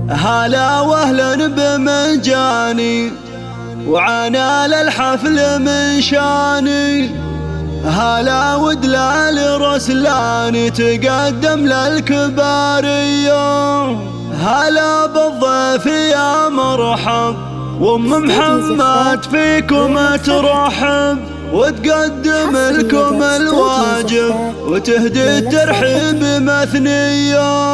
هلا واهلا بمجاني وعنا للحفل من شاني. هلا ودلال رسلاني تقدم للكبارية. هلا بالضيف يا مرحب وام محمد فيكم ترحب وتقدم لكم الواجب وتهدي الترحيب مثنية.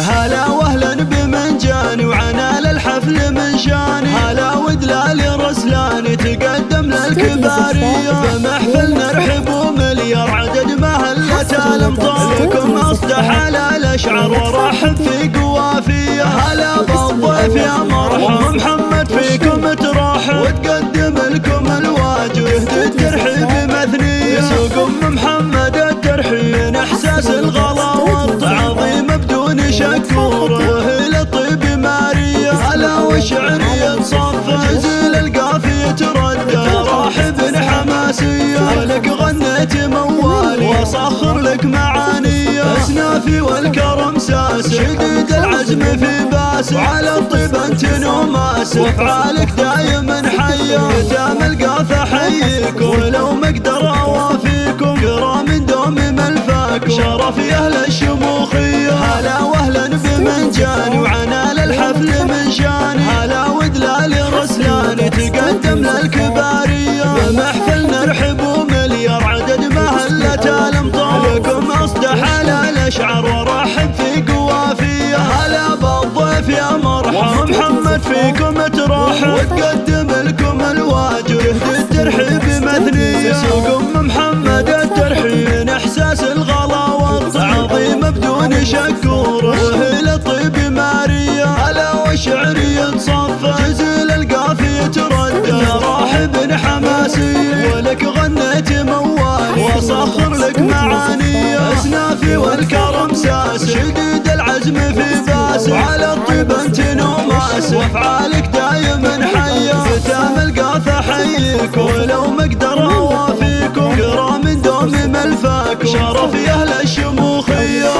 هلا واهلا بمنجاني وعنا للحفل من شاني. هلا ودلال رسلاني تقدم للكبارية. بمحفل نرحب ومليار عدد مهلة الامطاركم اصدح على الاشعار ورحب في قوافية. هلا بالضيف يا مرحب محمد فيكم ترحب وتقدم لكم الواجب يهدي الترحيب مثنية. سوق ام محمد الترحيب من احساس الغلا والتعظيم بدون شكور وهي الطيب مارية. هلا وشعرية صف جزيل القافية تردى راحب حماسية. ولك غنيت موالي واصخر لك معانية. اسنافي والكرم ساس شديد العزم في باس على الطيب انت نوماس وافعالك دايما حية. ختام القافة حييكم ولو مقدر اوافيكم كرام دوم ملفاكم شرف يا اهل الشموخية. هلا واهلا بمنجاني وعنا للحفل من شاني. هلا ودلال رسلاني تقدم للكبارية. بمحفل نرحب ومليار عدد مهلة الامطار لكم اصدح على الاشعار ورحب في قوافية. هلا بالضيف يا مرحب محمد فيكم ترحب وتقدم لكم الواجب يهدي الترحيب مثنية. سوق ام محمد الترحيب من احساس الغلا والتعظيم بدون شكور وهي الطيب مارية. هلا وشعرية صف جزيل القافية تردى راحب حماسية. ولك غنيت موالي واصخر لك معانية. اسنافي والكرم ساس شديد العزم في باس على الطيب انت نوماس وافعالك دايما حية. ختام القافة حييكم ولو مقدر اوافيكم كرام دوم ملفاكم شرف يا اهل الشموخية.